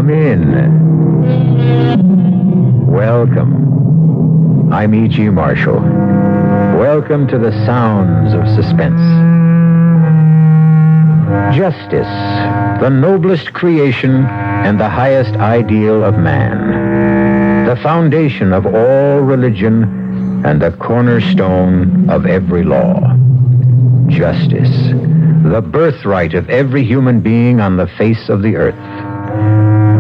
Come in. Welcome. I'm E.G. Marshall. Welcome to the sounds of suspense. Justice, the noblest creation and the highest ideal of man. The foundation of all religion and the cornerstone of every law. Justice, the birthright of every human being on the face of the earth.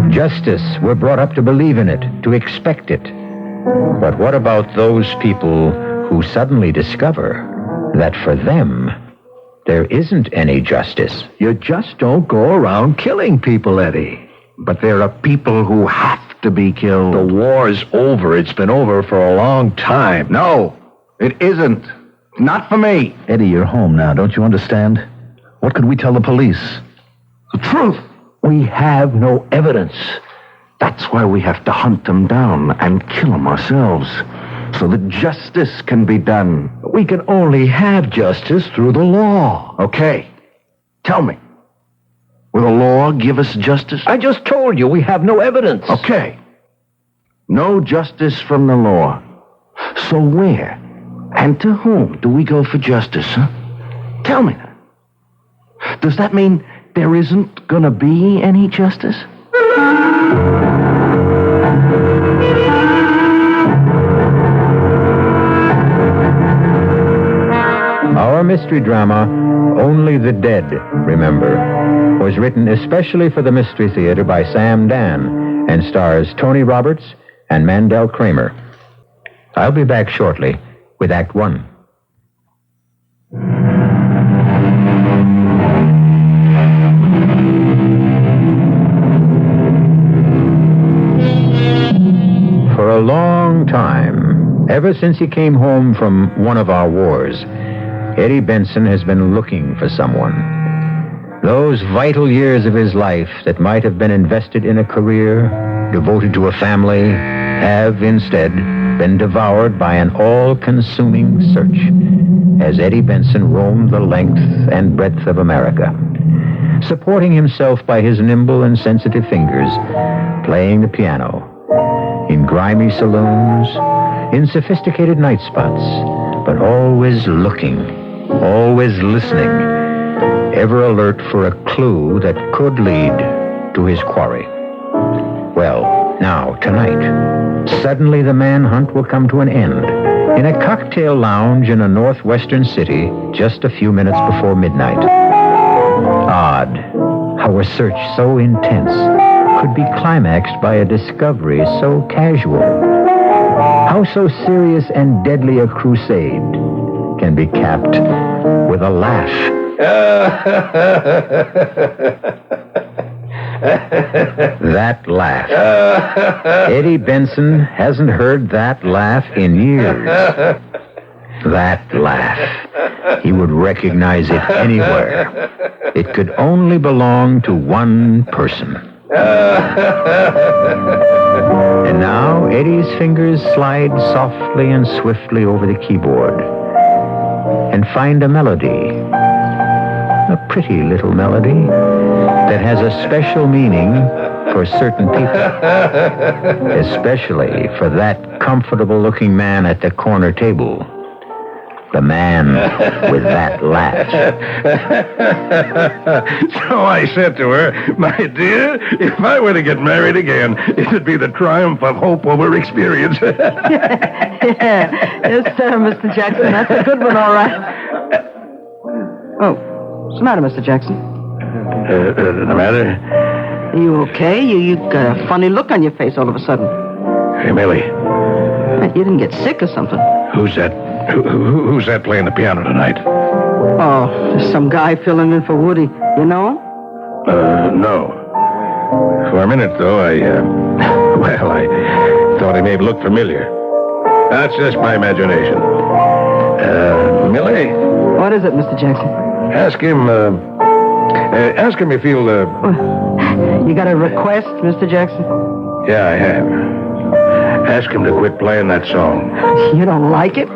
Justice, we're brought up to believe in it, to expect it. But what about those people who suddenly discover that for them, there isn't any justice? You just don't go around killing people, Eddie. But there are people who have to be killed. The war's over. It's been over for a long time. No, it isn't. Not for me. Eddie, you're home now. Don't you understand? What could we tell the police? The truth. We have no evidence. That's why we have to hunt them down and kill them ourselves, so that justice can be done. But we can only have justice through the law. Okay. Tell me. Will the law give us justice? I just told you we have no evidence. Okay. No justice from the law. So where and to whom do we go for justice, huh? Tell me that. Does that mean there isn't going to be any justice? Our mystery drama, Only the Dead, remember, was written especially for the Mystery Theater by Sam Dan and stars Tony Roberts and Mandel Kramer. I'll be back shortly with Act One. For a long time, ever since he came home from one of our wars, Eddie Benson has been looking for someone. Those vital years of his life that might have been invested in a career, devoted to a family, have instead been devoured by an all-consuming search as Eddie Benson roamed the length and breadth of America, supporting himself by his nimble and sensitive fingers, playing the piano, in grimy saloons, in sophisticated night spots, but always looking, always listening, ever alert for a clue that could lead to his quarry. Well, now, tonight, suddenly the manhunt will come to an end in a cocktail lounge in a northwestern city just a few minutes before midnight. Odd how a search so intense could be climaxed by a discovery so casual. How so serious and deadly a crusade can be capped with a laugh. That laugh. Eddie Benson hasn't heard that laugh in years. That laugh. He would recognize it anywhere. It could only belong to one person. And now Eddie's fingers slide softly and swiftly over the keyboard and find a melody. A pretty little melody that has a special meaning for certain people. Especially for that comfortable-looking man at the corner table. The man with that laugh. So I said to her, my dear, if I were to get married again, it'd be the triumph of hope over experience. Yes, sir, Mr. Jackson. That's a good one, all right. Oh, what's the matter, Mr. Jackson? The matter? Are you okay? You got a funny look on your face all of a sudden. Hey, Millie. You didn't get sick or something. Who's that? Who's that playing the piano tonight? Oh, there's some guy filling in for Woody. You know him? No. For a minute, though, I thought he may have looked familiar. That's just my imagination. Millie? What is it, Mr. Jackson? Ask him if he'll, You got a request, Mr. Jackson? Yeah, I have. Ask him to quit playing that song. You don't like it?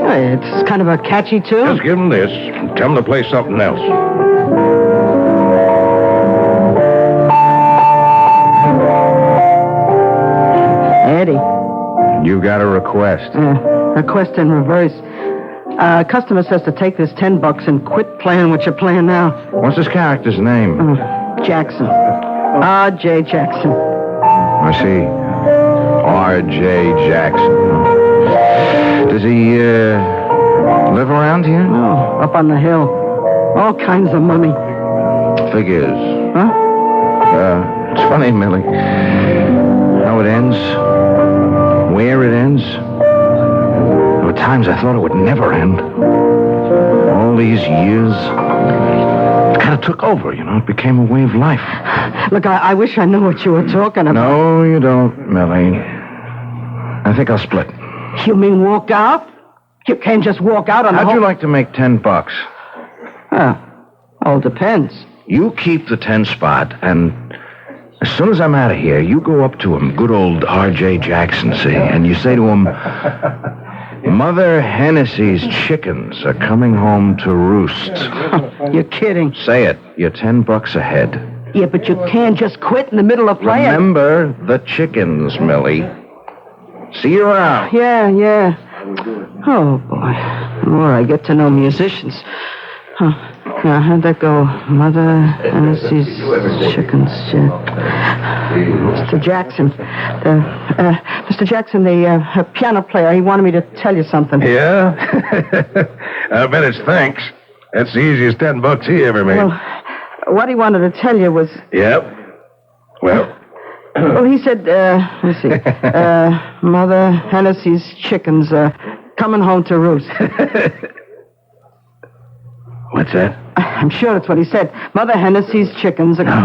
It's kind of a catchy tune. Just give him this. Tell him to play something else. Eddie. You got a request. Request in reverse. Customer says to take this $10 and quit playing what you're playing now. What's this character's name? Jackson. R.J. Jackson. I see. R.J. Jackson. Does he, live around here? Oh, up on the hill. All kinds of money. Figures. Huh? It's funny, Millie. How it ends. Where it ends. There were times I thought it would never end. All these years. It kind of took over, you know. It became a way of life. Look, I wish I knew what you were talking about. No, you don't, Millie. I think I'll split. You mean walk out? You can't just walk out on the How'd you like to make $10? All depends. You keep the 10 spot, and as soon as I'm out of here, you go up to him, good old R.J. Jackson, see, and you say to him, Mother Hennessy's chickens are coming home to roost. You're kidding. Say it. You're $10 ahead. Yeah, but you can't just quit in the middle of playing. Remember the chickens, Millie. See you around. Yeah. Oh, boy. The more I get to know musicians. Huh. Now, how'd that go? Mother Hennessy's chickens. Mr. Jackson. Mr. Jackson, the piano player, he wanted me to tell you something. Yeah? I bet it's thanks. That's the easiest $10 he ever made. Well, what he wanted to tell you was... Yep. Well... Well, he said, let's see, Mother Hennessy's chickens are coming home to roost. What's that? I'm sure that's what he said. Mother Hennessy's chickens are... No.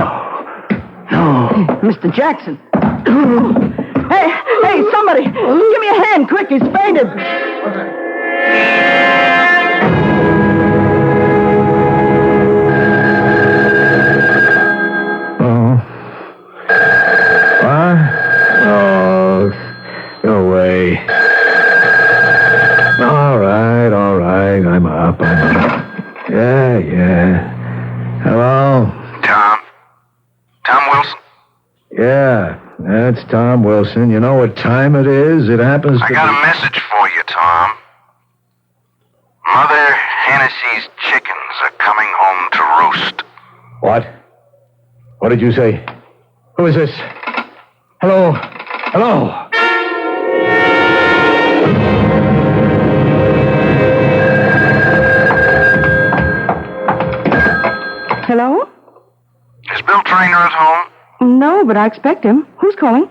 Mr. Jackson. Hey, somebody, give me a hand, quick, he's fainted. No way. All right. I'm up. Yeah. Hello? Tom Wilson? Yeah, that's Tom Wilson. You know what time it is? It happens to I got a message for you, Tom. Mother Hennessy's chickens are coming home to roost. What? What did you say? Who is this? Hello? Hello? Is Bill Traynor at home? No, but I expect him. Who's calling? Is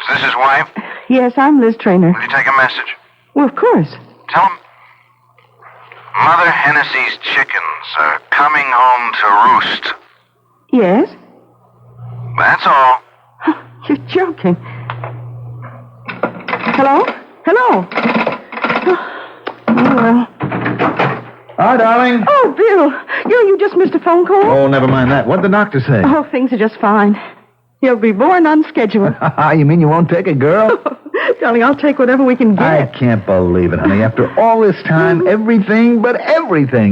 this his wife? Yes, I'm Liz Traynor. Will you take a message? Well, of course. Tell him Mother Hennessy's chickens are coming home to roost. Yes? That's all. You're joking. Hello? Oh, well. Hi, darling. Oh, Bill, you just missed a phone call? Oh, never mind that. What'd the doctor say? Oh, things are just fine. You'll be born on schedule. You mean you won't take a girl? Darling, I'll take whatever we can get. I can't believe it, honey. After all this time, everything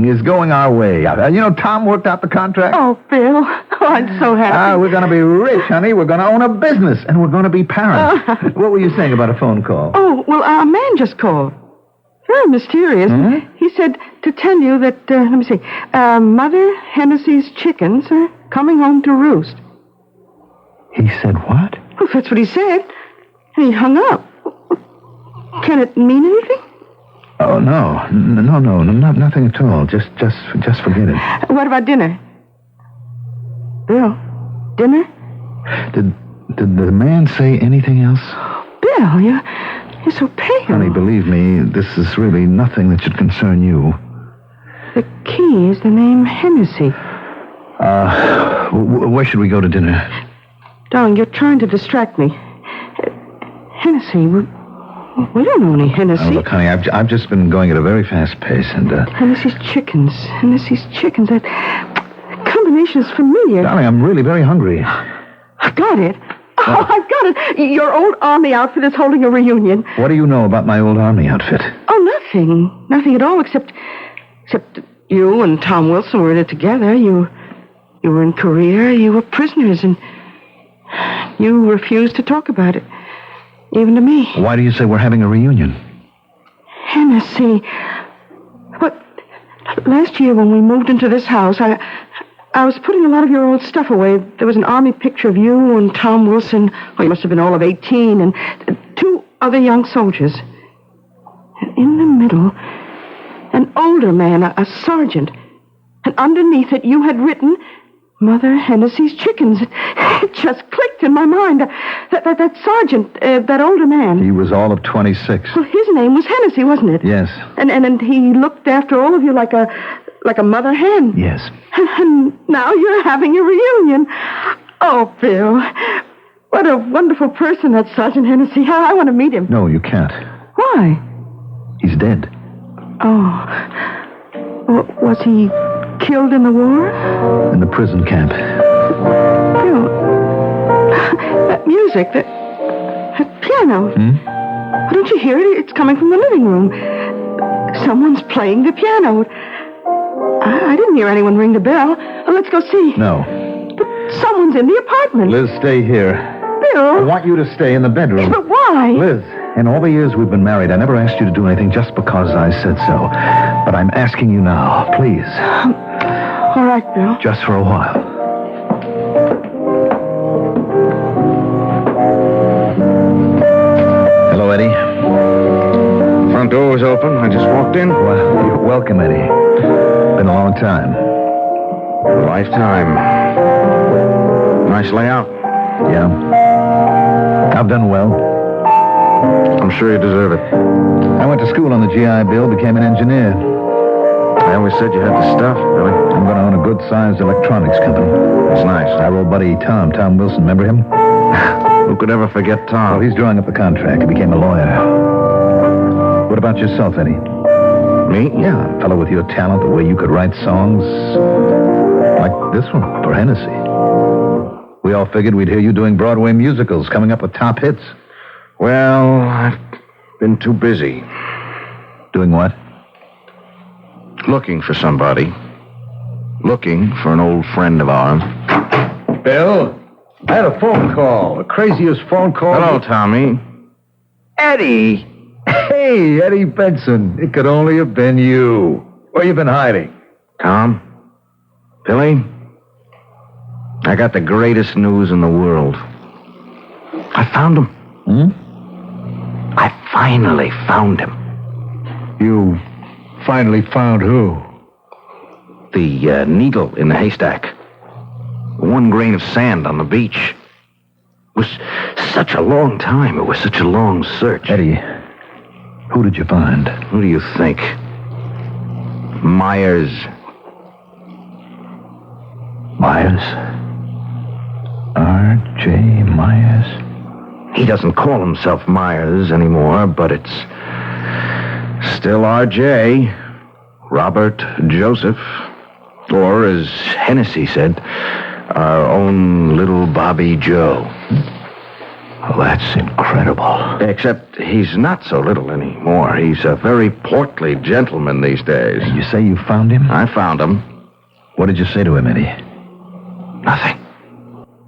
is going our way. You know, Tom worked out the contract. Oh, Bill. Oh, I'm so happy. We're going to be rich, honey. We're going to own a business, and we're going to be parents. What were you saying about a phone call? Oh, well, a man just called. Very mysterious. Hmm? He said to tell you that, let me see, Mother Hennessy's chickens are coming home to roost. He said what? Well, that's what he said. And he hung up. Can it mean anything? Oh, no, nothing at all. Just forget it. What about dinner? Bill, dinner? Did the man say anything else? Bill, you're so pale. Honey, believe me, this is really nothing that should concern you. The key is the name Hennessy. Where should we go to dinner? Darling, you're trying to distract me. Hennessy, we don't know any Hennessy. Oh, look, honey, I've just been going at a very fast pace, and... Hennessy's chickens. That combination is familiar. Darling, I'm really very hungry. I got it. Oh, I've got it. Your old army outfit is holding a reunion. What do you know about my old army outfit? Oh, nothing. Nothing at all, except you and Tom Wilson were in it together. You were in Korea. You were prisoners, and you refused to talk about it. even to me. Why do you say we're having a reunion? Hennessy. What? Last year when we moved into this house, I was putting a lot of your old stuff away. There was an army picture of you and Tom Wilson. Oh, you must have been all of 18, and 2 other young soldiers. And in the middle, an older man, a sergeant. And underneath it, you had written, Mother Hennessy's Chickens. It just clicked in my mind. That sergeant, that older man. He was all of 26. Well, his name was Hennessy, wasn't it? Yes. And he looked after all of you like a mother hen. Yes. And now you're having a reunion. Oh, Bill, what a wonderful person that Sergeant Hennessy. I want to meet him. No, you can't. Why? He's dead. Oh. Was he killed in the war? In the prison camp. Bill, that music, that piano. Don't you hear it? It's coming from the living room. Someone's playing the piano. I didn't hear anyone ring the bell. Let's go see. No. But someone's in the apartment. Liz, stay here. Bill. I want you to stay in the bedroom. But why? Liz, in all the years we've been married, I never asked you to do anything just because I said so. But I'm asking you now, please. All right, Bill. Just for a while. Hello, Eddie. Front door was open. I just walked in. Well, you're welcome, Eddie. Been a long time. A lifetime. Nice layout. Yeah. I've done well. I'm sure you deserve it. I went to school on the GI Bill, became an engineer. I always said you had the stuff, Billy. I'm going to own a good-sized electronics company. That's nice. Our old buddy Tom Wilson, remember him? Who could ever forget Tom? Well, he's drawing up the contract. He became a lawyer. What about yourself, Eddie? Me? Yeah, a fellow with your talent, the way you could write songs like this one for Hennessy. We all figured we'd hear you doing Broadway musicals, coming up with top hits. Well, I've been too busy. Doing what? Looking for somebody. Looking for an old friend of ours. Bill, I had a phone call. The craziest phone call. Hello, Tommy. Eddie. Hey, Eddie Benson. It could only have been you. Where you been hiding? Tom? Billy? I got the greatest news in the world. I found him. I finally found him. You finally found who? The needle in the haystack. 1 grain of sand on the beach. It was such a long time. It was such a long search. Eddie, who did you find? Who do you think? Myers. Myers? R.J. Myers? He doesn't call himself Myers anymore, but it's still R.J. Robert Joseph. Or, as Hennessy said, our own little Bobby Joe. Well, that's incredible. Except he's not so little anymore. He's a very portly gentleman these days. You say you found him? I found him. What did you say to him, Eddie? Nothing.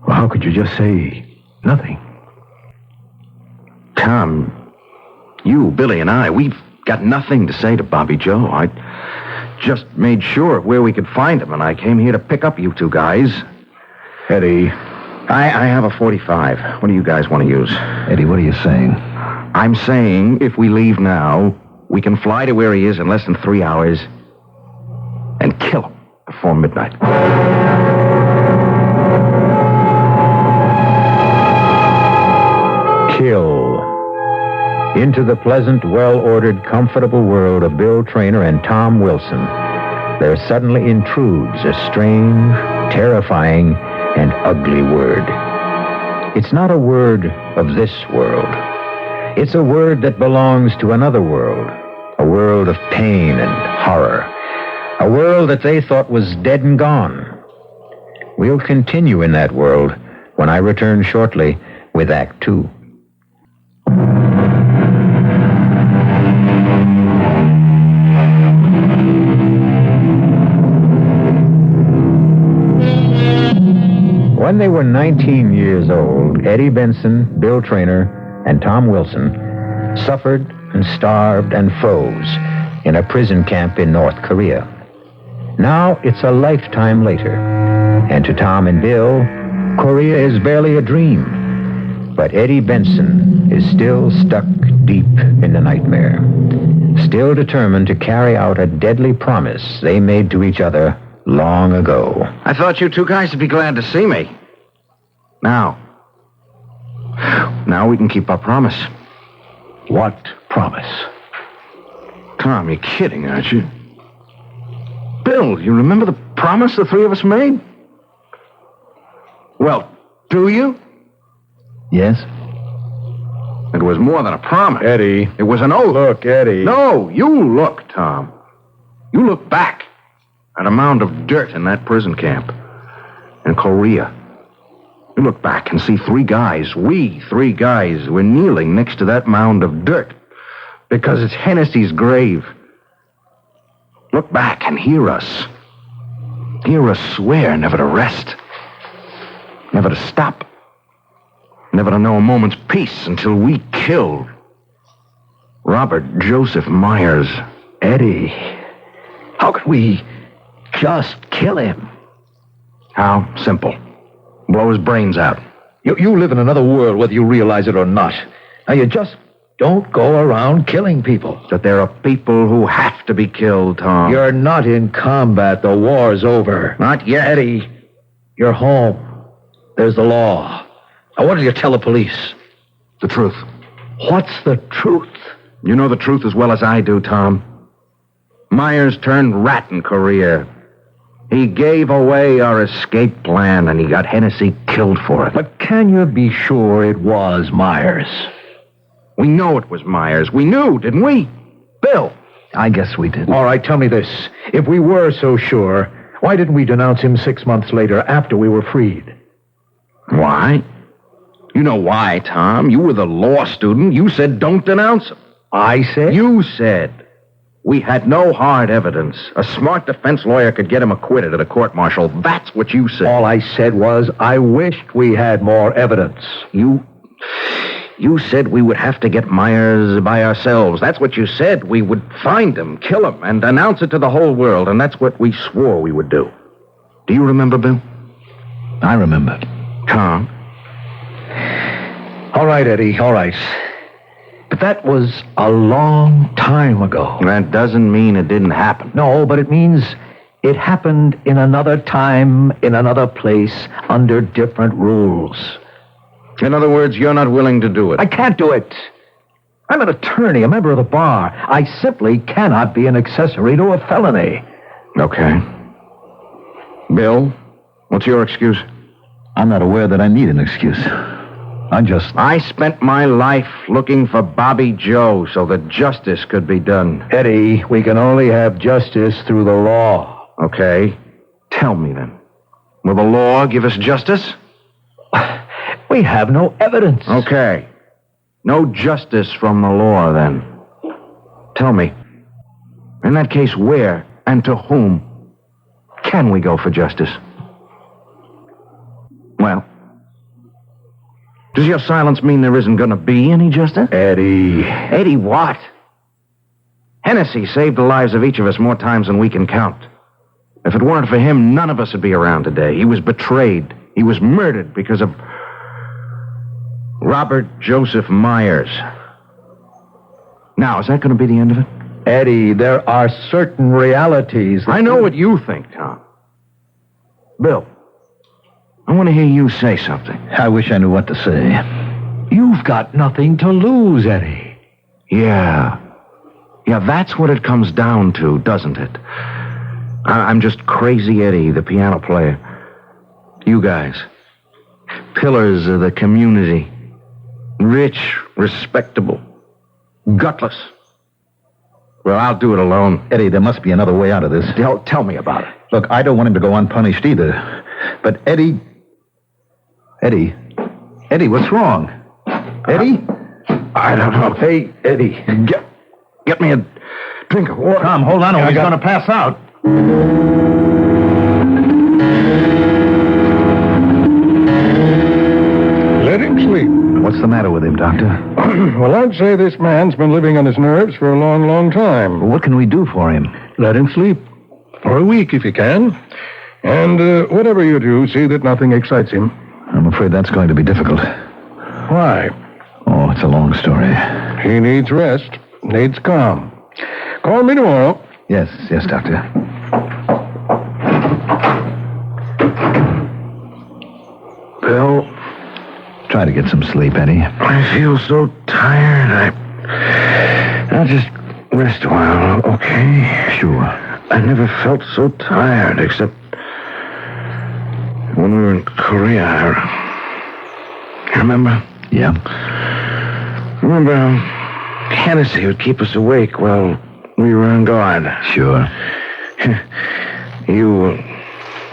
Well, how could you just say nothing? Tom, you, Billy, and I, we've got nothing to say to Bobby Joe. I just made sure of where we could find him, and I came here to pick up you 2 guys. Eddie. I have a 45. What do you guys want to use? Eddie, what are you saying? I'm saying if we leave now, we can fly to where he is in less than 3 hours and kill him before midnight. Kill. Into the pleasant, well-ordered, comfortable world of Bill Traynor and Tom Wilson, there suddenly intrudes a strange, terrifying, and ugly word. It's not a word of this world. It's a word that belongs to another world, a world of pain and horror, a world that they thought was dead and gone. We'll continue in that world when I return shortly with Act 2. When they were 19 years old, Eddie Benson, Bill Traynor, and Tom Wilson suffered and starved and froze in a prison camp in North Korea. Now it's a lifetime later, and to Tom and Bill, Korea is barely a dream. But Eddie Benson is still stuck deep in the nightmare, still determined to carry out a deadly promise they made to each other long ago. I thought you two guys would be glad to see me. Now we can keep our promise. What promise? Tom, you're kidding, aren't you? Bill, you remember the promise the three of us made? Well, do you? Yes? It was more than a promise. Eddie. It was an oath. Look, Eddie. No, you look, Tom. You look back at a mound of dirt in that prison camp in Korea. You look back and see three guys, we three guys, were kneeling next to that mound of dirt because it's Hennessy's grave. Look back and hear us. Hear us swear never to rest, never to stop, never to know a moment's peace until we killed Robert Joseph Myers. Eddie, how could we just kill him? How simple. Blow his brains out. You live in another world, whether you realize it or not. Now, you just don't go around killing people. That there are people who have to be killed, Tom. You're not in combat. The war's over. Not yet. Eddie, you're home. There's the law. Now, what did you tell the police? The truth. What's the truth? You know the truth as well as I do, Tom. Myers turned rat in Korea. He gave away our escape plan, and he got Hennessy killed for it. But can you be sure it was Myers? We know it was Myers. We knew, didn't we? Bill. I guess we did. All right, tell me this. If we were so sure, why didn't we denounce him 6 months later after we were freed? Why? You know why, Tom. You were the law student. You said don't denounce him. I said? You said. We had no hard evidence. A smart defense lawyer could get him acquitted at a court-martial. That's what you said. All I said was I wished we had more evidence. You said we would have to get Myers by ourselves. That's what you said. We would find him, kill him, and announce it to the whole world, and that's what we swore we would do. Do you remember, Bill? I remember. Tom? All right, Eddie, all right. But that was a long time ago. That doesn't mean it didn't happen. No, but it means it happened in another time, in another place, under different rules. In other words, you're not willing to do it. I can't do it. I'm an attorney, a member of the bar. I simply cannot be an accessory to a felony. Okay. Bill, what's your excuse? I'm not aware that I need an excuse. I spent my life looking for Bobby Joe so that justice could be done. Eddie, we can only have justice through the law. Okay. Tell me then. Will the law give us justice? We have no evidence. Okay. No justice from the law, then. Tell me. In that case, where and to whom can we go for justice? Well, does your silence mean there isn't going to be any justice? Eddie. Eddie what? Hennessy saved the lives of each of us more times than we can count. If it weren't for him, none of us would be around today. He was betrayed. He was murdered because of Robert Joseph Myers. Now, is that going to be the end of it? Eddie, there are certain realities. I know what you think, Tom. Bill, I want to hear you say something. I wish I knew what to say. You've got nothing to lose, Eddie. Yeah, that's what it comes down to, doesn't it? I'm just Crazy Eddie, the piano player. You guys, pillars of the community. Rich, respectable, gutless. Well, I'll do it alone. Eddie, there must be another way out of this. Tell me about it. Look, I don't want him to go unpunished either. But Eddie, what's wrong? Eddie? I don't know. Hey, Eddie. Get me a drink of water. Tom, hold on, or he's going to pass out. Let him sleep. What's the matter with him, Doctor? Well, I'd say this man's been living on his nerves for a long, long time. What can we do for him? Let him sleep. For a week, if you can. And whatever you do, see that nothing excites him. I'm afraid that's going to be difficult. Why? Oh, it's a long story. He needs rest. Needs calm. Call me tomorrow. Yes, Doctor. Bill, Try to get some sleep, Eddie. I feel so tired. I'll just rest a while, okay? Sure. I never felt so tired, except when we were in Korea. You remember? Yeah. Remember how Hennessy would keep us awake while we were on guard? Sure. You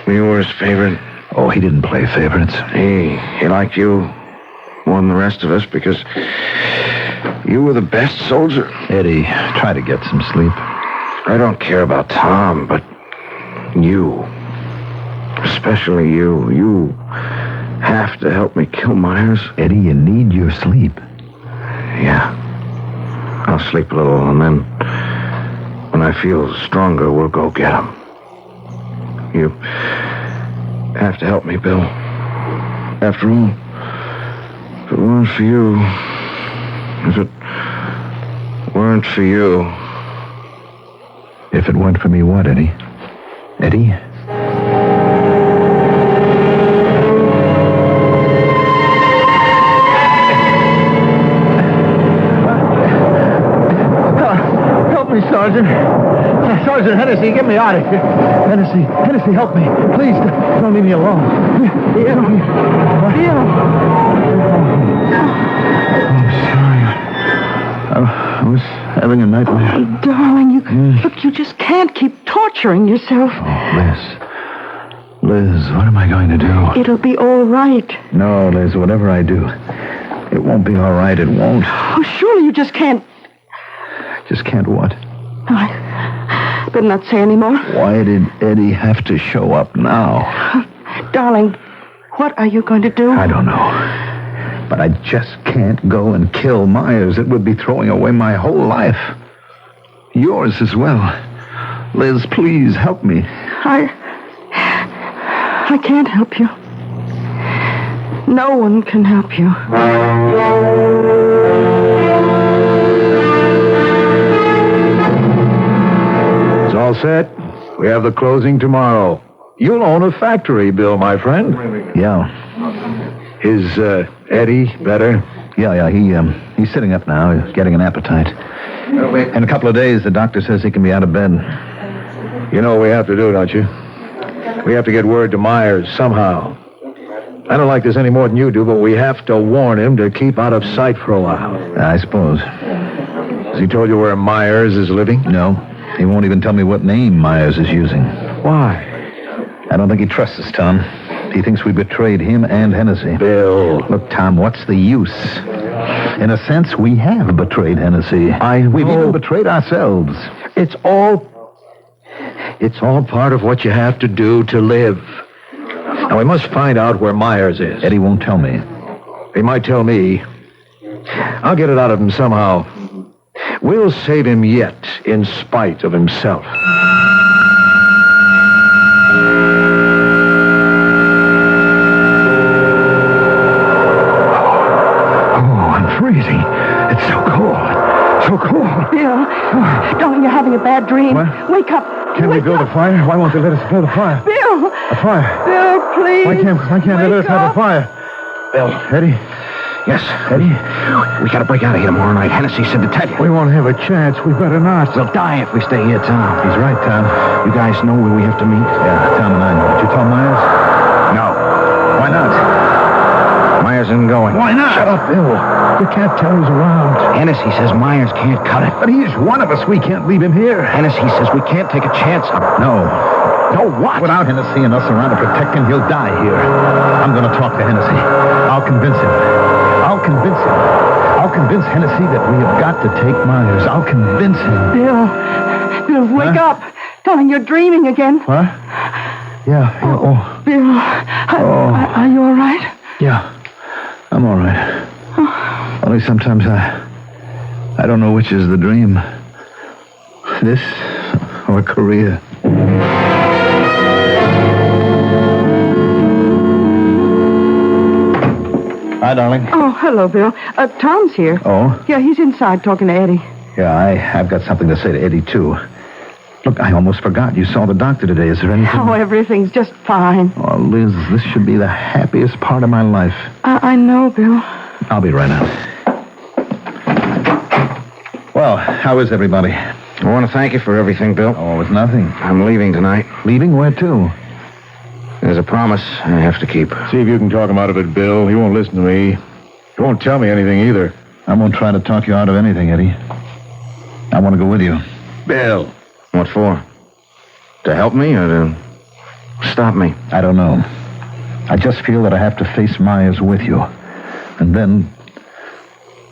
were his favorite. Oh, he didn't play favorites. He liked you more than the rest of us because you were the best soldier. Eddie, try to get some sleep. I don't care about Tom, but you, especially you have to help me kill Myers. Eddie, you need your sleep. Yeah. I'll sleep a little, and then when I feel stronger, we'll go get him. You have to help me, Bill. After all, if it weren't for you, if it weren't for you... If it weren't for me, what, Eddie? Eddie? Help me, Sergeant. Sergeant Hennessy, get me out of here. Hennessy, help me. Please, don't leave me alone. I'm sorry. I was having a nightmare. Darling, look, you just can't keep torturing yourself. Oh, Liz, what am I going to do? It'll be all right. No, Liz, whatever I do, it won't be all right. It won't. Oh, surely you just can't... Just can't what? I better not say any more. Why did Eddie have to show up now? Darling, what are you going to do? I don't know. But I just can't go and kill Myers. It would be throwing away my whole life. Yours as well. Liz, please help me. I can't help you. No one can help you. It's all set. We have the closing tomorrow. You'll own a factory, Bill, my friend. Yeah. Is Eddie better? Yeah, he's sitting up now. He's getting an appetite. In a couple of days, the doctor says he can be out of bed. You know what we have to do, don't you? We have to get word to Myers somehow. I don't like this any more than you do, but we have to warn him to keep out of sight for a while. I suppose. Has he told you where Myers is living? No. He won't even tell me what name Myers is using. Why? I don't think he trusts us, Tom. He thinks we betrayed him and Hennessy. Bill. Look, Tom, what's the use? In a sense, we have betrayed Hennessy. We've even betrayed ourselves. It's all part of what you have to do to live. Now, we must find out where Myers is. Eddie won't tell me. He might tell me. I'll get it out of him somehow. We'll save him yet, in spite of himself. Freezing. It's so cold. So cold. Bill, darling, you're having a bad dream. What? Wake up. Can we build a fire? Why won't they let us build a fire? Bill! A fire? Bill, please. Why can't they let us have a fire? Bill. Eddie? Yes. Eddie? We gotta break out of here tomorrow night. Hennessy said to tell you. We won't have a chance. We better not. We'll die if we stay here, Tom. He's right, Tom. You guys know where we have to meet? Yeah, Tom and I know. Did you tell Myers? No. Why not? Myers isn't going. Why not? Shut up, Bill. You can't tell who's around. Hennessy says Myers can't cut it. But he's one of us. We can't leave him here. Hennessy says we can't take a chance on him. No. No what? Without Hennessy and us around to protect him, he'll die here. I'm going to talk to Hennessy. I'll convince him. I'll convince Hennessy that we have got to take Myers. I'll convince him. Bill, wake up. Darling, you're dreaming again. What? Yeah. Oh. Bill, are you all right? Yeah. I'm all right. Only sometimes I don't know which is the dream. This or Korea. Hi, darling. Oh, hello, Bill. Tom's here. Oh? Yeah, he's inside talking to Eddie. Yeah, I've got something to say to Eddie, too. Look, I almost forgot. You saw the doctor today. Is there anything? Oh, everything's just fine. Oh, Liz, this should be the happiest part of my life. I know, Bill. I'll be right out. Well, how is everybody? I want to thank you for everything, Bill. Oh, it's nothing. I'm leaving tonight. Leaving? Where to? There's a promise I have to keep. See if you can talk him out of it, Bill. He won't listen to me. He won't tell me anything either. I won't try to talk you out of anything, Eddie. I want to go with you. Bill. What for? To help me or to stop me? I don't know. I just feel that I have to face Myers with you. And then...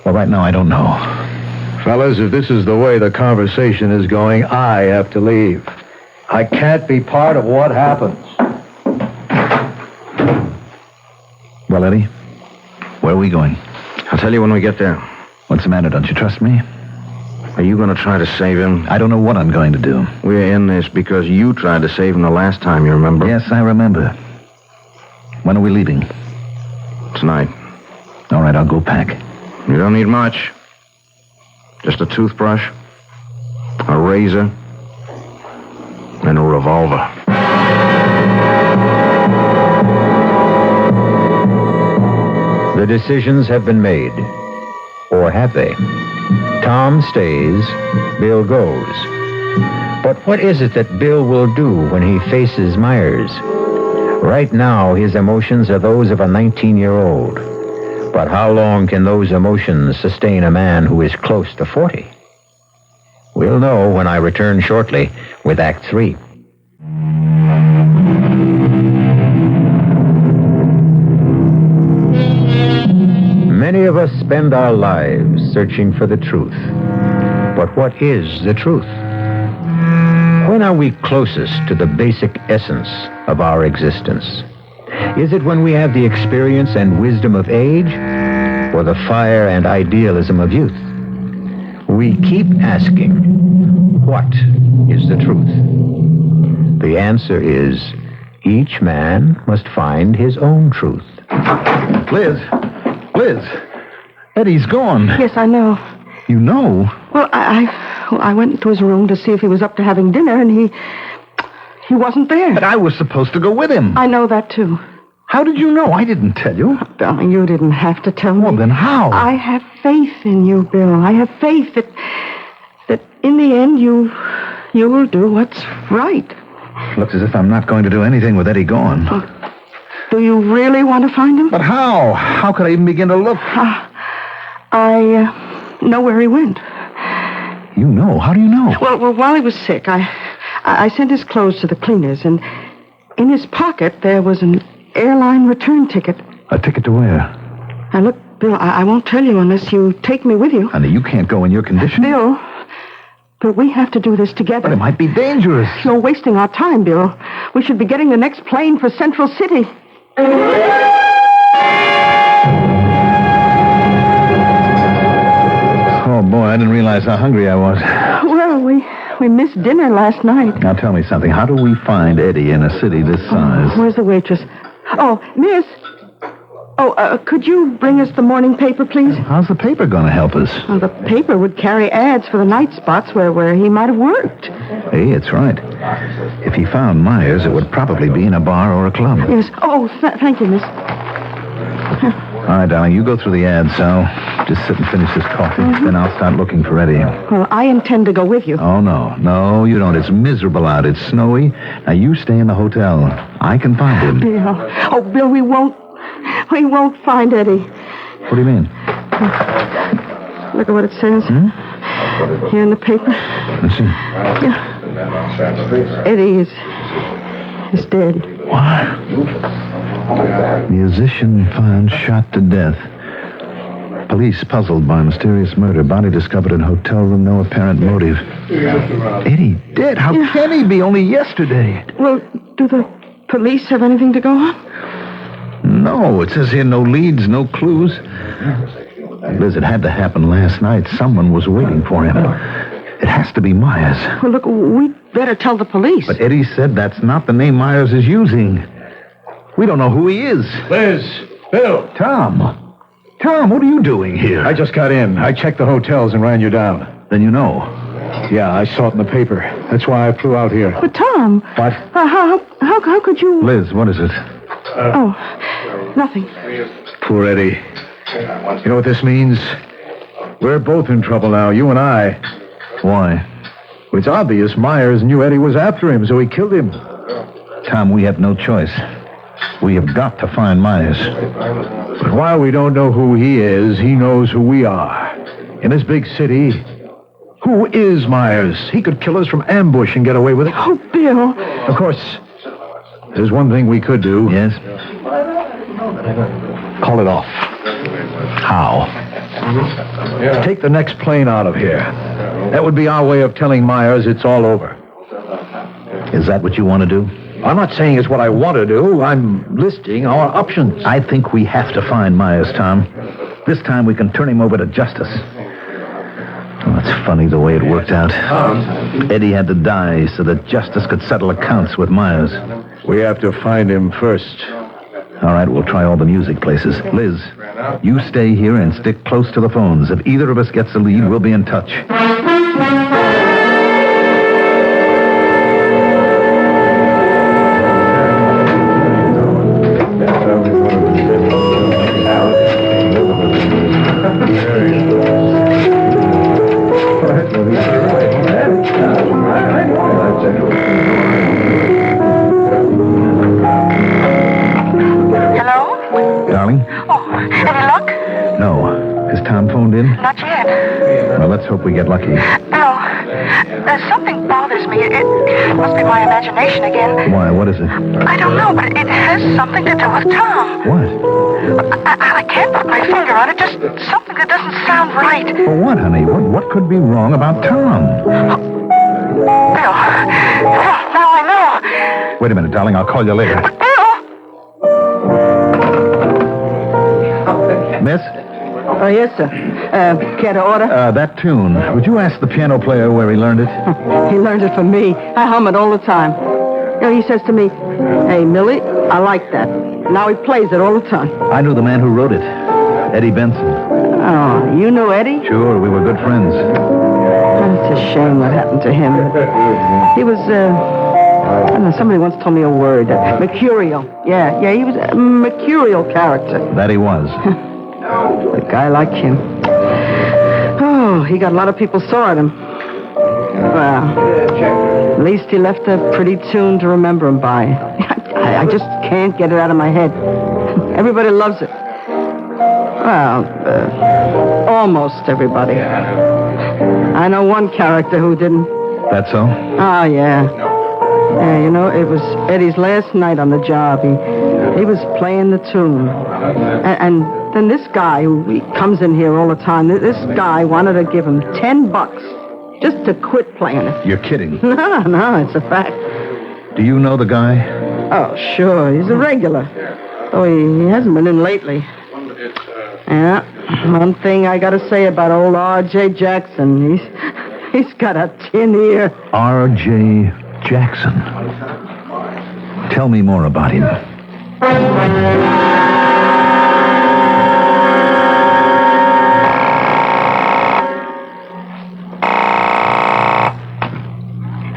Well, right now, I don't know. Fellas, if this is the way the conversation is going, I have to leave. I can't be part of what happens. Well, Eddie, where are we going? I'll tell you when we get there. What's the matter? Don't you trust me? Are you going to try to save him? I don't know what I'm going to do. We're in this because you tried to save him the last time, you remember? Yes, I remember. When are we leaving? Tonight. All right, I'll go pack. You don't need much. Just a toothbrush, a razor, and a revolver. The decisions have been made. Or have they? Tom stays, Bill goes. But what is it that Bill will do when he faces Myers? Right now, his emotions are those of a 19-year-old. But how long can those emotions sustain a man who is close to 40? We'll know when I return shortly with Act 3. Many of us spend our lives searching for the truth. But what is the truth? When are we closest to the basic essence of our existence? Is it when we have the experience and wisdom of age, or the fire and idealism of youth? We keep asking, what is the truth? The answer is, each man must find his own truth. Liz! Eddie's gone. Yes, I know. You know? Well, I went into his room to see if he was up to having dinner, and he wasn't there. But I was supposed to go with him. I know that, too. How did you know? I didn't tell you. Darling, you didn't have to tell me. Well, then how? I have faith in you, Bill. I have faith that in the end you will do what's right. Looks as if I'm not going to do anything with Eddie gone. Do you really want to find him? But how? How could I even begin to look? I know where he went. You know? How do you know? Well, while he was sick, I sent his clothes to the cleaners, and in his pocket there was an airline return ticket. A ticket to where? Now, look, Bill, I won't tell you unless you take me with you. Honey, you can't go in your condition. Bill, we have to do this together. But it might be dangerous. You're wasting our time, Bill. We should be getting the next plane for Central City. Oh, boy, I didn't realize how hungry I was. Well, we missed dinner last night. Now, tell me something. How do we find Eddie in a city this size? Where's the waitress? Oh, miss. Oh, could you bring us the morning paper, please? How's the paper going to help us? Well, the paper would carry ads for the night spots where he might have worked. Hey, it's right. If he found Myers, it would probably be in a bar or a club. Yes. Oh, thank you, miss. All right, darling, you go through the ads, so just sit and finish this coffee. Then I'll start looking for Eddie. Well, I intend to go with you. Oh, no. No, you don't. It's miserable out. It's snowy. Now, you stay in the hotel. I can find him. Bill. Oh, Bill, we won't find Eddie. What do you mean? Look at what it says. Here in the paper. Let's see. Yeah. Eddie is dead. What? Musician found shot to death. Police puzzled by mysterious murder. Body discovered in hotel room. No apparent motive. Eddie dead? How can he be? Only yesterday. Well, do the police have anything to go on? No, it says here no leads, no clues. Liz, it had to happen last night. Someone was waiting for him. It has to be Myers. Well, look, we'd better tell the police. But Eddie said that's not the name Myers is using. We don't know who he is. Liz! Bill! Tom, what are you doing here? I just got in. I checked the hotels and ran you down. Then you know. Yeah, I saw it in the paper. That's why I flew out here. But, Tom... What? How could you... Liz, what is it? Nothing. Poor Eddie. You know what this means? We're both in trouble now, you and I. Why? Well, it's obvious Myers knew Eddie was after him, so he killed him. Tom, we have no choice. We have got to find Myers. But while we don't know who he is, he knows who we are. In this big city, who is Myers? He could kill us from ambush and get away with it. Oh, Bill. Of course, there's one thing we could do. Yes? Call it off. How? Take the next plane out of here. That would be our way of telling Myers it's all over. Is that what you want to do? I'm not saying it's what I want to do. I'm listing our options. I think we have to find Myers, Tom. This time we can turn him over to justice. Oh, it's funny the way it worked out. Eddie had to die so that justice could settle accounts with Myers. We have to find him first. All right, we'll try all the music places. Liz, you stay here and stick close to the phones. If either of us gets a lead, we'll be in touch. Not yet. Well, let's hope we get lucky. No. Something bothers me. It must be my imagination again. Why? What is it? I don't know, but it has something to do with Tom. What? I can't put my finger on it. Just something that doesn't sound right. Well, what, honey? What could be wrong about Tom? Bill. Now I know. Wait a minute, darling. I'll call you later. But Bill! Miss? Oh, yes, sir. Care to order? That tune. Would you ask the piano player where he learned it? He learned it from me. I hum it all the time. You know, he says to me, "Hey, Millie, I like that." Now he plays it all the time. I knew the man who wrote it. Eddie Benson. Oh, you knew Eddie? Sure, we were good friends. It's a shame what happened to him. He was, I don't know, somebody once told me a word. Mercurial. Yeah, he was a mercurial character. That he was. A guy like him. Oh, he got a lot of people sore at him. Well, at least he left a pretty tune to remember him by. I just can't get it out of my head. Everybody loves it. Well, almost everybody. I know one character who didn't. That so? Oh, yeah. Yeah, you know, it was Eddie's last night on the job. He was playing the tune. And then this guy who comes in here all the time, this guy wanted to give him $10 just to quit playing it. You're kidding. No, it's a fact. Do you know the guy? Oh, sure. He's a regular. Though he hasn't been in lately. Yeah, one thing I got to say about old R.J. Jackson, he's got a tin ear. R.J. Jackson. Tell me more about him.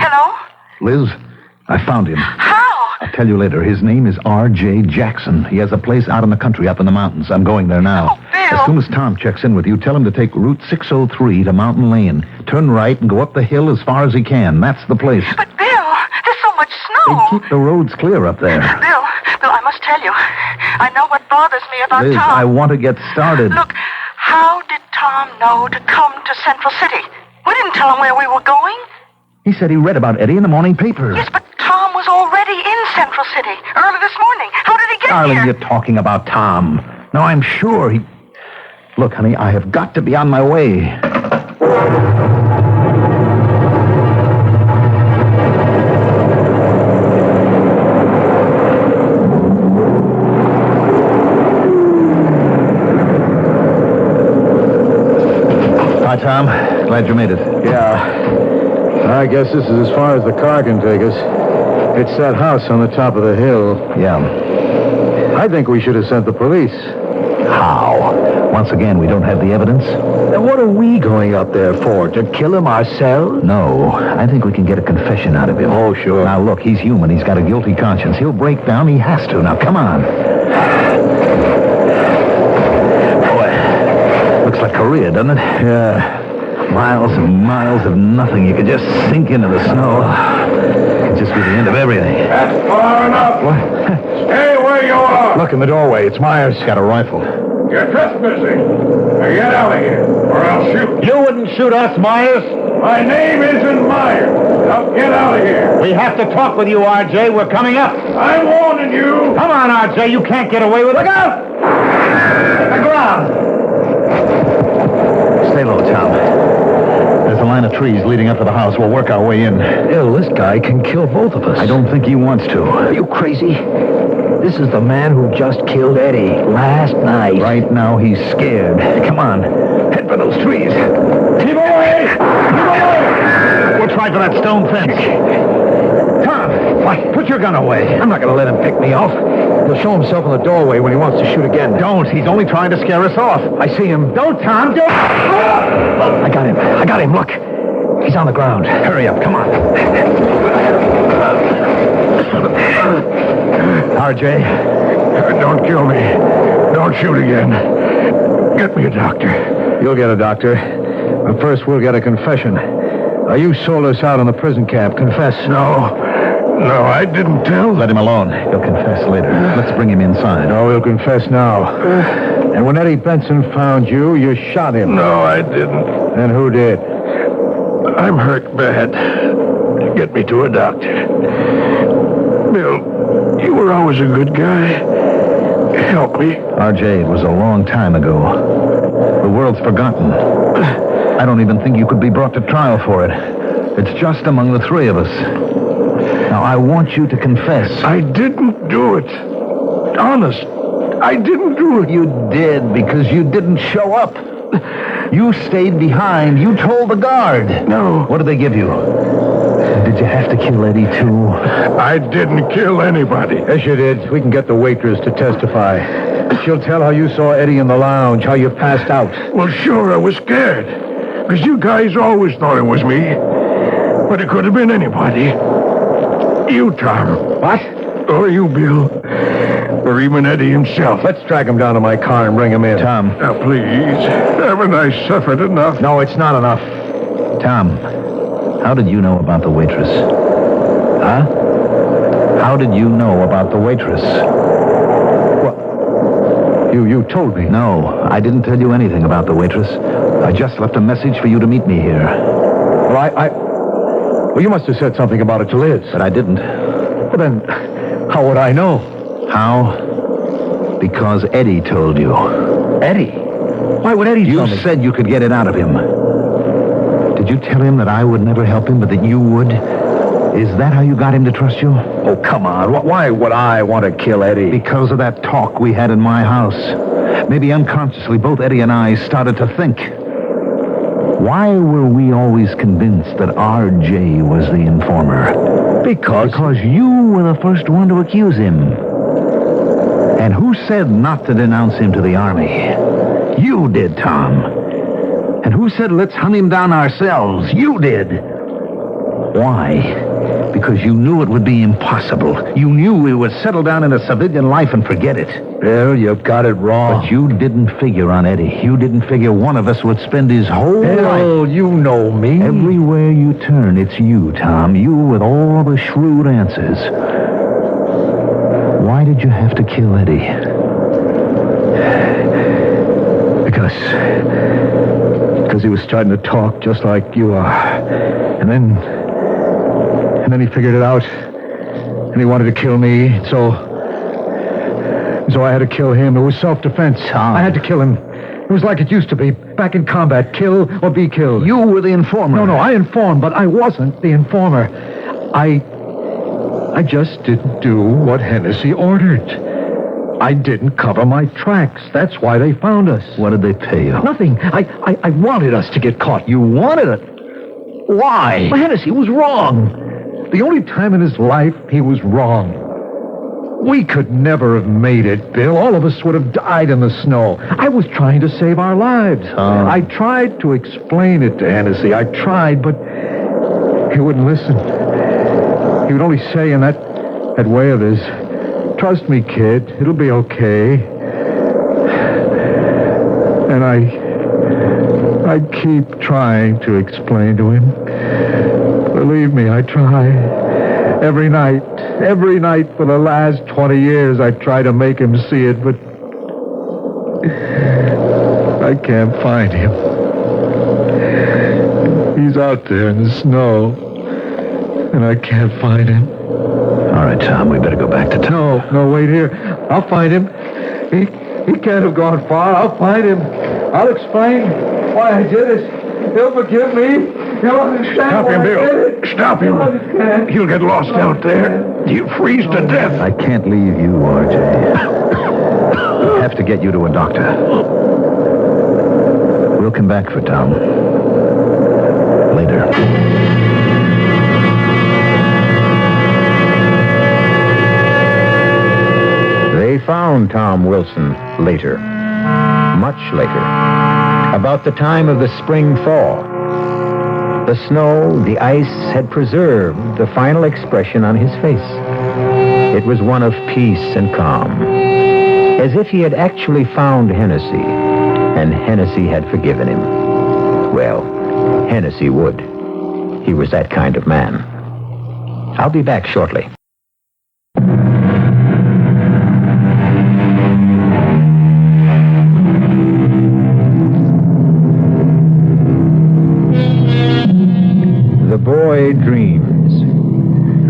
Hello? Liz, I found him. How? I'll tell you later. His name is R.J. Jackson. He has a place out in the country, up in the mountains. I'm going there now. Oh, Bill. As soon as Tom checks in with you, tell him to take Route 603 to Mountain Lane. Turn right and go up the hill as far as he can. That's the place. But, Bill, there's so much snow. They keep the roads clear up there. Bill, I must tell you. I know what bothers me about Liz, Tom. I want to get started. Look, how did Tom know to come to Central City? We didn't tell him where we were going. He said he read about Eddie in the morning paper. Yes, but Tom was already in Central City early this morning. How did he get Darling, here? you're talking about Tom. No, I'm sure he... Look, honey, I have got to be on my way. Glad you made it. Yeah. I guess this is as far as the car can take us. It's that house on the top of the hill. Yeah. I think we should have sent the police. How? Once again, we don't have the evidence. Then what are we going up there for? To kill him ourselves? No. I think we can get a confession out of him. Oh, sure. Now, look, he's human. He's got a guilty conscience. He'll break down. He has to. Now, come on. Boy, looks like Korea, doesn't it? Yeah. Miles and miles of nothing. You could just sink into the snow. It could just be the end of everything. That's far enough. What? Stay where you are. Look in the doorway. It's Myers. Got a rifle. You're trespassing. Now get out of here, or I'll shoot. You wouldn't shoot us, Myers. My name isn't Myers. Now get out of here. We have to talk with you, R.J. We're coming up. I'm warning you. Come on, R.J. You can't get away with it. Look out! The ground. Stay low, Tom. There's a line of trees leading up to the house. We'll work our way in. Hell, this guy can kill both of us. I don't think he wants to. Are you crazy? This is the man who just killed Eddie last night. Right now, he's scared. Come on. Head for those trees. Keep away. Keep away. We'll try for that stone fence. Tom, what? Put your gun away. I'm not going to let him pick me off. He'll show himself in the doorway when he wants to shoot again. Don't. He's only trying to scare us off. I see him. Don't, Tom. Don't. I got him. I got him. Look. He's on the ground. Hurry up. Come on. R.J. Don't kill me. Don't shoot again. Get me a doctor. You'll get a doctor. But first, we'll get a confession. You sold us out on the prison camp. Confess. No, I didn't tell. Let him alone. He'll confess later. Let's bring him inside. No, he'll confess now. And when Eddie Benson found you, you shot him. No, I didn't. And who did? I'm hurt bad. Get me to a doctor. Bill, you were always a good guy. Help me. R.J., it was a long time ago. The world's forgotten. I don't even think you could be brought to trial for it. It's just among the three of us. Now, I want you to confess. I didn't do it. Honest, I didn't do it. You did, because you didn't show up. You stayed behind. You told the guard. No. What did they give you? Did you have to kill Eddie, too? I didn't kill anybody. Yes, you did. We can get the waitress to testify. She'll tell how you saw Eddie in the lounge, how you passed out. Well, sure, I was scared. Because you guys always thought it was me. But it could have been anybody. You, Tom. What? Or you, Bill. Or even Eddie himself. Let's drag him down to my car and bring him in. Tom. Now, please. Haven't I suffered enough? No, it's not enough. Tom, how did you know about the waitress? Huh? How did you know about the waitress? Well, you told me. No, I didn't tell you anything about the waitress. I just left a message for you to meet me here. Well, Well, you must have said something about it to Liz. But I didn't. Well, then, how would I know? How? Because Eddie told you. Eddie? Why would Eddie tell me? You said you could get it out of him. Did you tell him that I would never help him, but that you would? Is that how you got him to trust you? Oh, come on. Why would I want to kill Eddie? Because of that talk we had in my house. Maybe unconsciously, both Eddie and I started to think. Why were we always convinced that R.J. was the informer? Because you were the first one to accuse him. And who said not to denounce him to the army? You did, Tom. And who said let's hunt him down ourselves? You did. Why? Because you knew it would be impossible. You knew we would settle down in a civilian life and forget it. Well, you've got it wrong. But you didn't figure on Eddie. You didn't figure one of us would spend his whole life. Hell, you know me. Everywhere you turn, it's you, Tom. You with all the shrewd answers. Why did you have to kill Eddie? Because he was starting to talk just like you are. And then he figured it out. And he wanted to kill me. So I had to kill him. It was self-defense. Tom. I had to kill him. It was like it used to be. Back in combat. Kill or be killed. You were the informer. No, I informed, but I wasn't the informer. I just didn't do what Hennessy ordered. I didn't cover my tracks. That's why they found us. What did they pay you? Nothing. I wanted us to get caught. You wanted it? Why? Well, Hennessy was wrong. The only time in his life he was wrong. We could never have made it, Bill. All of us would have died in the snow. I was trying to save our lives. I tried to explain it to Hennessy. I tried, but he wouldn't listen. He would only say in that way of his, "Trust me, kid. It'll be okay." And I keep trying to explain to him. Believe me, I try. Every night for the last 20 years, I try to make him see it, but I can't find him. He's out there in the snow, and I can't find him. All right, Tom, we better go back to town. No, wait here. I'll find him. He can't have gone far. I'll find him. I'll explain why I did it. He'll forgive me. He'll understand. Stop him, why I Bill. did it. Stop him. He'll get lost out there. He'll freeze to death. I can't leave you, RJ. I have to get you to a doctor. We'll come back for Tom. Later. They found Tom Wilson later, much later, about the time of the spring thaw. The snow, the ice had preserved the final expression on his face. It was one of peace and calm, as if he had actually found Hennessy, and Hennessy had forgiven him. Well, Hennessy would. He was that kind of man. I'll be back shortly. The boy dreams.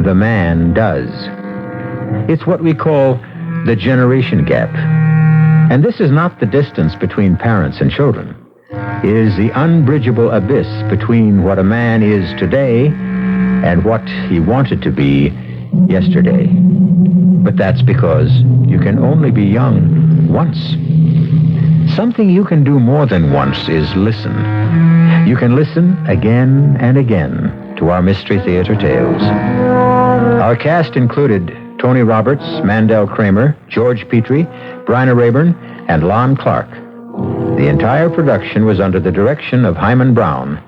The man does. It's what we call the generation gap. And this is not the distance between parents and children. It is the unbridgeable abyss between what a man is today and what he wanted to be yesterday. But that's because you can only be young once. Something you can do more than once is listen. You can listen again and again to our Mystery Theater tales. Our cast included Tony Roberts, Mandel Kramer, George Petrie, Bryna Raeburn, and Lon Clark. The entire production was under the direction of Hyman Brown.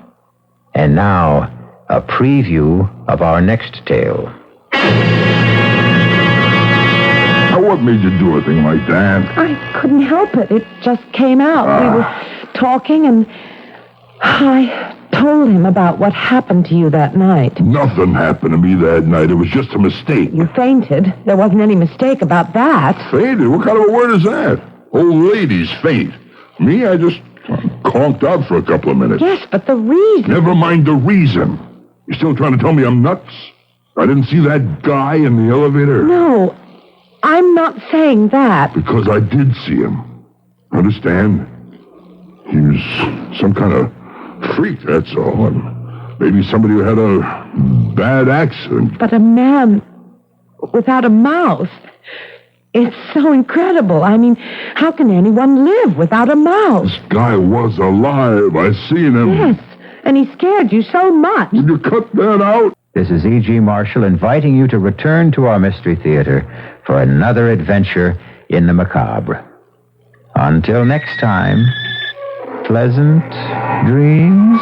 And now, a preview of our next tale. What made you do a thing like that? I couldn't help it. It just came out. We were talking, and I told him about what happened to you that night. Nothing happened to me that night. It was just a mistake. You fainted. There wasn't any mistake about that. Fainted? What kind of a word is that? Old ladies faint. Me, I just conked out for a couple of minutes. Yes, but the reason... Never mind the reason. You still trying to tell me I'm nuts? I didn't see that guy in the elevator. No, I'm not saying that. Because I did see him. Understand? He was some kind of freak, that's all. And maybe somebody who had a bad accident. But a man without a mouth... It's so incredible. I mean, how can anyone live without a mouth? This guy was alive. I seen him. Yes, and he scared you so much. Would you cut that out? This is E.G. Marshall inviting you to return to our Mystery Theater for another adventure in the macabre. Until next time, pleasant dreams.